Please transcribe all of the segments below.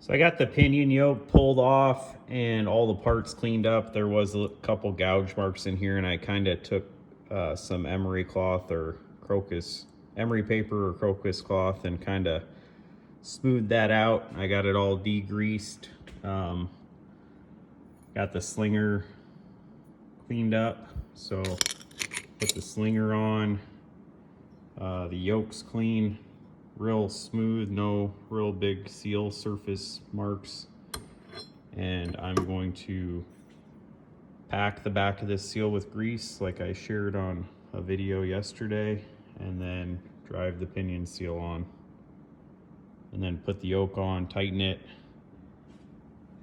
So I got the pinion yoke pulled off and all the parts cleaned up. There was a couple gouge marks in here, and I kind of took some emery cloth or emery paper or crocus cloth and kind of smoothed that out. I got it all degreased. Got the slinger cleaned up. So put the slinger on. The yoke's clean. Real smooth, no real big seal surface marks. And I'm going to pack the back of this seal with grease like I shared on a video yesterday, and then drive the pinion seal on, and then put the yoke on, tighten it,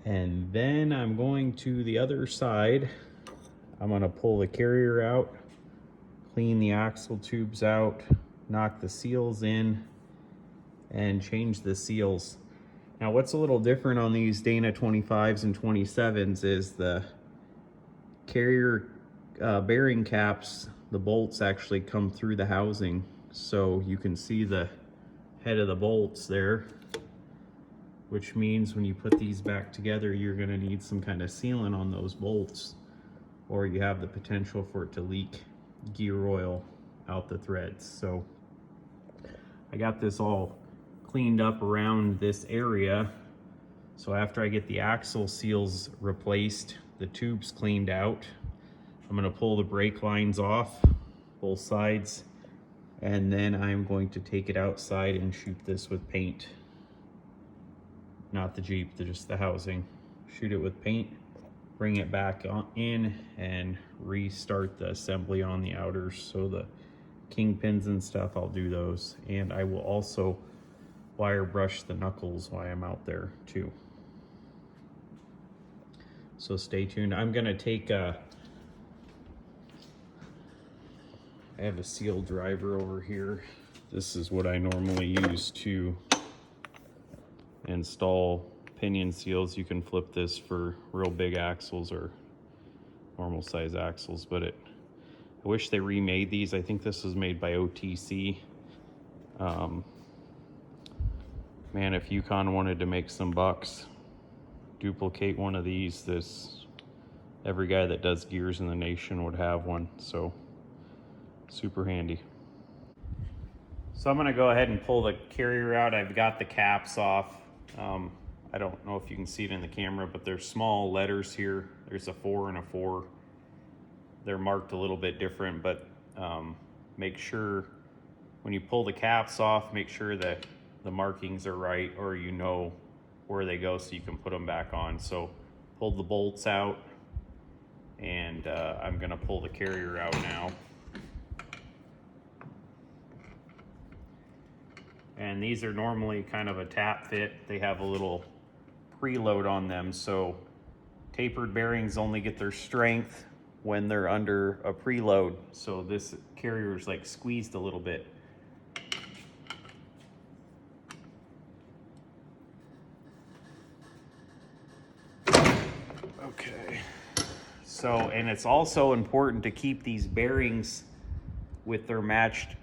and then I'm going to the other side. I'm going to pull the carrier out, clean the axle tubes out, knock the seals in, and change the seals. Now what's a little different on these Dana 25s and 27s is the carrier bearing caps, the bolts actually come through the housing, so you can see the head of the bolts there, which means when you put these back together you're going to need some kind of sealant on those bolts, or you have the potential for it to leak gear oil out the threads. So I got this all cleaned up around this area. So after I get the axle seals replaced, the tubes cleaned out, I'm going to pull the brake lines off both sides, and then I'm going to take it outside and shoot this with paint. Not the Jeep, just the housing. Shoot it with paint, bring it back in, and restart the assembly on the outers. So the kingpins and stuff, I'll do those, and I will also wire brush the knuckles while I'm out there too. So stay tuned. I'm gonna take I have a seal driver over here. This is what I normally use to install pinion seals. You can flip this for real big axles or normal size axles, but I wish they remade these. I think this was made by OTC. Man, if Yukon wanted to make some bucks, duplicate one of these, every guy that does gears in the nation would have one. So super handy. So I'm gonna go ahead and pull the carrier out. I've got the caps off. I don't know if you can see it in the camera, but there's small letters here. There's a 4 and a 4. They're marked a little bit different, but make sure when you pull the caps off, make sure that the markings are right, or you know where they go so you can put them back on. So pulled the bolts out, and I'm gonna pull the carrier out now. And these are normally kind of a tap fit. They have a little preload on them, so tapered bearings only get their strength when they're under a preload. So this carrier is like squeezed a little bit. Okay. So, and it's also important to keep these bearings with their matched,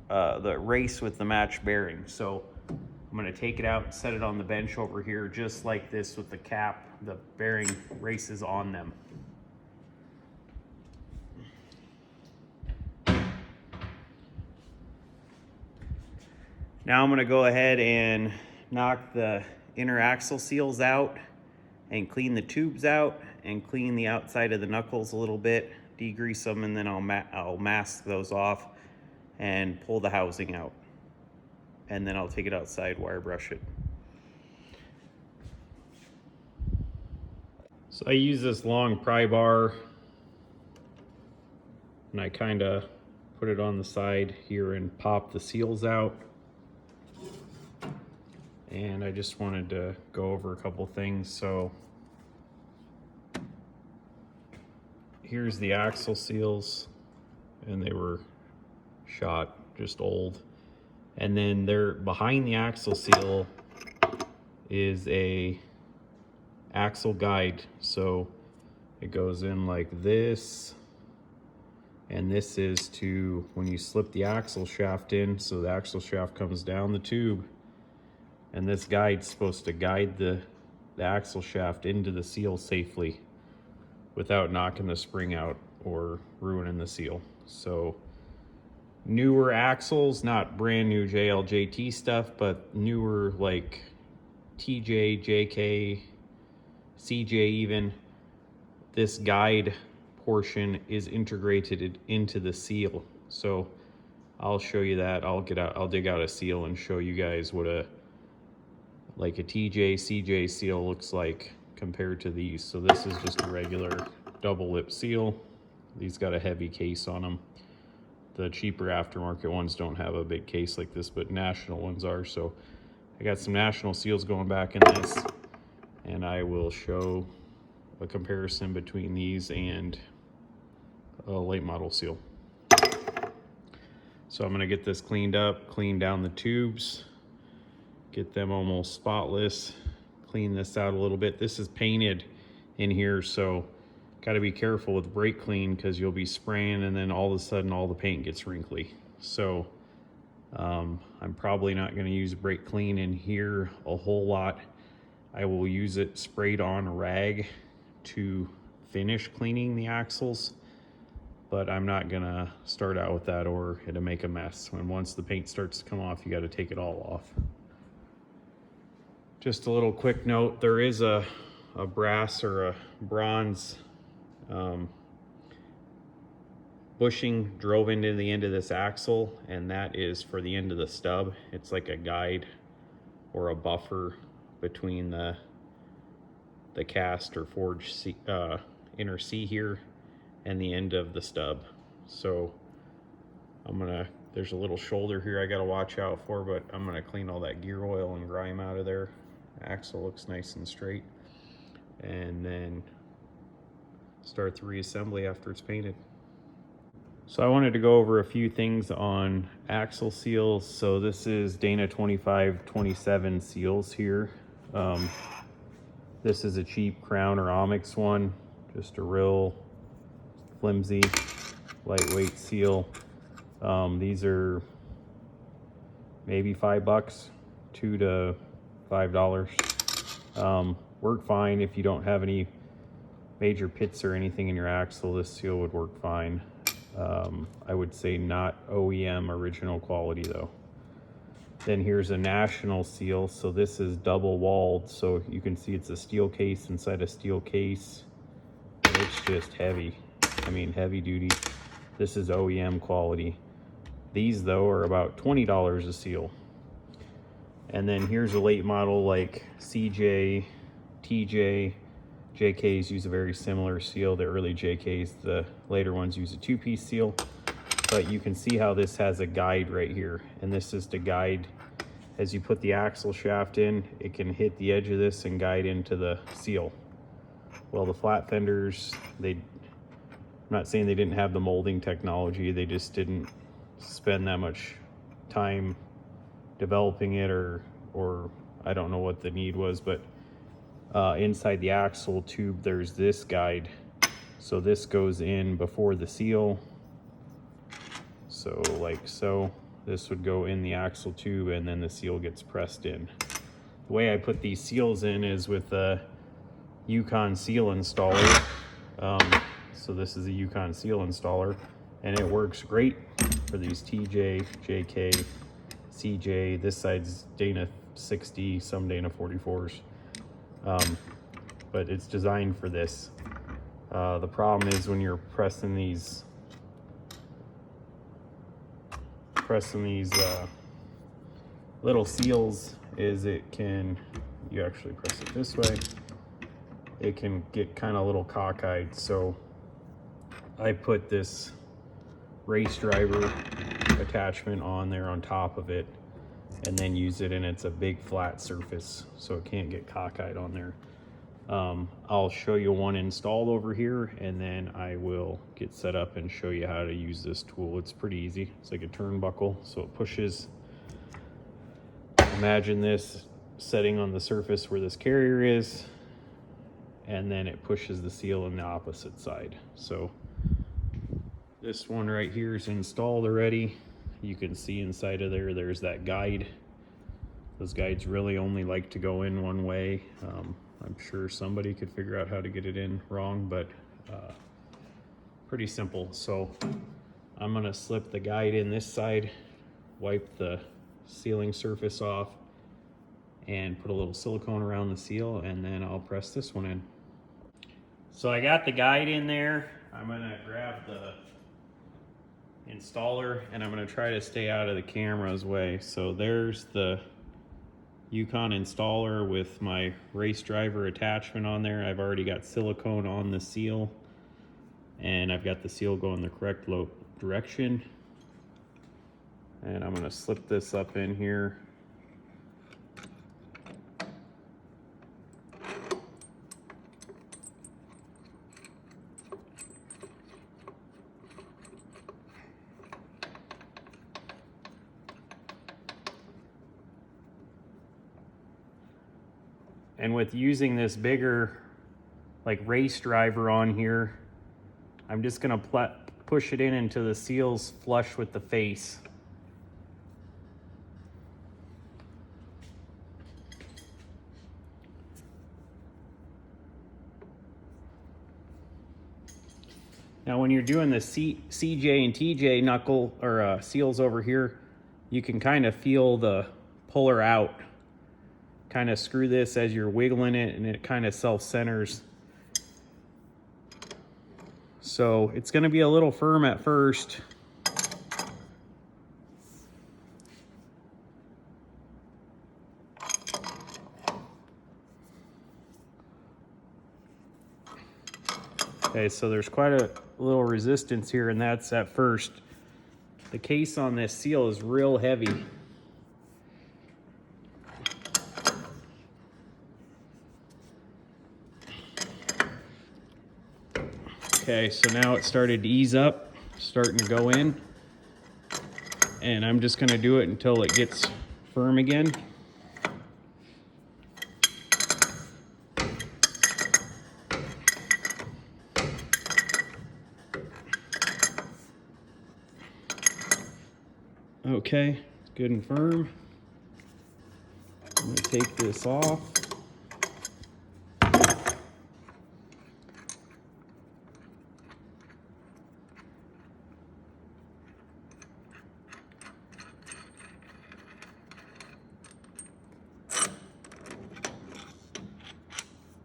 the race with the matched bearing. So I'm going to take it out and set it on the bench over here, just like this with the cap. The bearing races on them. Now I'm going to go ahead and knock the inner axle seals out and clean the tubes out and clean the outside of the knuckles a little bit, degrease them, and then I'll mask those off and pull the housing out. And then I'll take it outside, wire brush it. So I use this long pry bar, and I kind of put it on the side here and pop the seals out. And I just wanted to go over a couple things. So here's the axle seals, and they were shot, just old. And then there behind the axle seal is a axle guide. So it goes in like this, and this is to when you slip the axle shaft in, so the axle shaft comes down the tube, And this guide's supposed to guide the axle shaft into the seal safely without knocking the spring out or ruining the seal. So newer axles, not brand new JLJT stuff, but newer like TJ, JK, CJ even, this guide portion is integrated into the seal. So I'll show you that. I'll dig out a seal and show you guys what a TJ, CJ seal looks like compared to these. So this is just a regular double lip seal. These got a heavy case on them. The cheaper aftermarket ones don't have a big case like this, but National ones are. So I got some National seals going back in this, and I will show a comparison between these and a late model seal. So I'm gonna get this cleaned up, clean down the tubes, get them almost spotless, clean this out a little bit. This is painted in here, so got to be careful with brake clean because you'll be spraying and then all of a sudden all the paint gets wrinkly. So I'm probably not going to use brake clean in here a whole lot. I will use it sprayed on a rag to finish cleaning the axles, but I'm not going to start out with that or it'll make a mess. And once the paint starts to come off, you got to take it all off. Just a little quick note, there is a brass or a bronze bushing drove into the end of this axle, and that is for the end of the stub. It's like a guide or a buffer between the cast or forged inner C here and the end of the stub. So there's a little shoulder here I got to watch out for, but I'm gonna clean all that gear oil and grime out of there. Axle looks nice and straight, and then start the reassembly after it's painted. So I wanted to go over a few things on axle seals. So this is Dana 2527 seals here. This is a cheap Crown or Onyx one, just a real flimsy, lightweight seal. These are maybe $5, $2 to $5. Work fine if you don't have any major pits or anything in your axle. This seal would work fine. I would say not OEM original quality though. Then here's a National seal. So this is double walled, so you can see it's a steel case inside a steel case. It's just heavy. I mean, heavy duty. This is OEM quality. These though are about $20 a seal. And then here's a late model like CJ, TJ, JKs use a very similar seal. The early JKs, the later ones use a two-piece seal. But you can see how this has a guide right here. And this is to guide, as you put the axle shaft in, it can hit the edge of this and guide into the seal. Well, the flat fenders, I'm not saying they didn't have the molding technology, they just didn't spend that much time developing it, or I don't know what the need was, but inside the axle tube there's this guide. So this goes in before the seal. So like so, this would go in the axle tube and then the seal gets pressed in. The way I put these seals in is with a Yukon seal installer. So this is a Yukon seal installer, and it works great for these TJ, JK, CJ. This side's Dana 60, some Dana 44s. But it's designed for this. The problem is when you're pressing these little seals, is you actually press it this way, it can get kind of a little cockeyed. So I put this race driver attachment on there on top of it, and then use it, and it's a big flat surface, so it can't get cockeyed on there. I'll show you one installed over here, and then I will get set up and show you how to use this tool. It's pretty easy. It's like a turnbuckle, so it pushes. Imagine this setting on the surface where this carrier is, and then it pushes the seal in the opposite side. So this one right here is installed already. You can see inside of there, there's that guide. Those guides really only like to go in one way. I'm sure somebody could figure out how to get it in wrong, but pretty simple. So I'm gonna slip the guide in this side, wipe the sealing surface off, and put a little silicone around the seal, and then I'll press this one in. So I got the guide in there. I'm gonna grab the installer and I'm gonna try to stay out of the camera's way. So there's the Yukon installer with my race driver attachment on there. I've already got silicone on the seal, and I've got the seal going the correct direction. And I'm gonna slip this up in here. And with using this bigger, like, race driver on here, I'm just gonna push it in until the seal's flush with the face. Now when you're doing the Cj and Tj knuckle or seals over here, you can kind of feel the puller out. Kind of screw this as you're wiggling it, and it kind of self-centers. So it's going to be a little firm at first. Okay, so there's quite a little resistance here, and that's at first. The case on this seal is real heavy. Okay, so now it started to ease up, starting to go in, and I'm just going to do it until it gets firm again. Okay, it's good and firm. I'm going to take this off.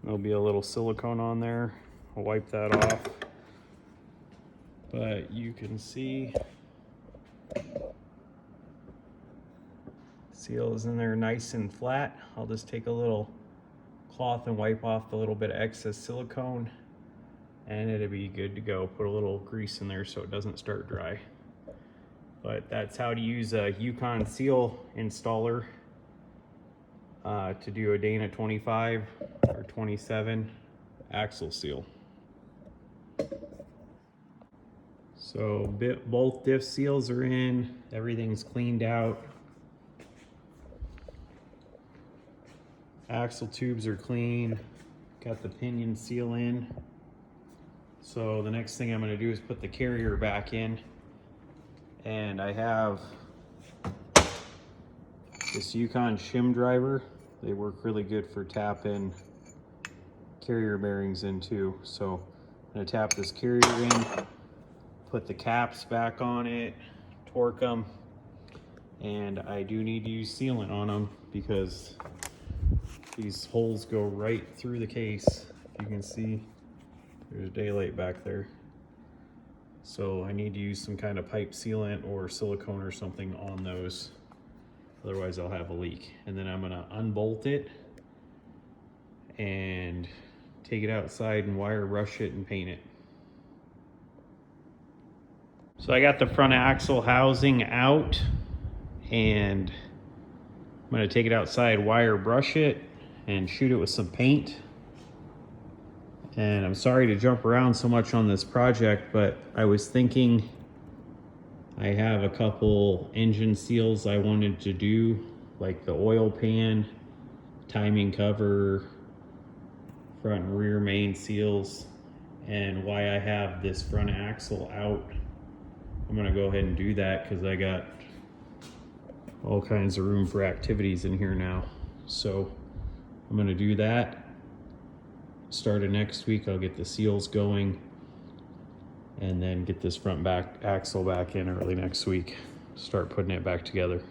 There'll be a little silicone on there. I'll wipe that off. But you can see seal is in there nice and flat. I'll just take a little cloth and wipe off the little bit of excess silicone, and it'll be good to go. Put a little grease in there so it doesn't start dry. But that's how to use a Yukon seal installer to do a Dana 25 or 27 axle seal. So both diff seals are in, everything's cleaned out. Axle tubes are clean, got the pinion seal in. So the next thing I'm going to do is put the carrier back in, and I have this Yukon shim driver. They work really good for tapping carrier bearings in too. So I'm going to tap this carrier in, put the caps back on it, torque them, and I do need to use sealant on them because these holes go right through the case. You can see there's daylight back there. So I need to use some kind of pipe sealant or silicone or something on those. Otherwise I'll have a leak. And then I'm gonna unbolt it and take it outside and wire brush it and paint it. So I got the front axle housing out, and I'm gonna take it outside, wire brush it, and shoot it with some paint. And I'm sorry to jump around so much on this project, but I was thinking I have a couple engine seals I wanted to do, like the oil pan, timing cover, front and rear main seals, and why I have this front axle out. I'm gonna go ahead and do that because I got all kinds of room for activities in here now. So I'm gonna do that. Start of next week, I'll get the seals going and then get this front back axle back in early next week. Start putting it back together.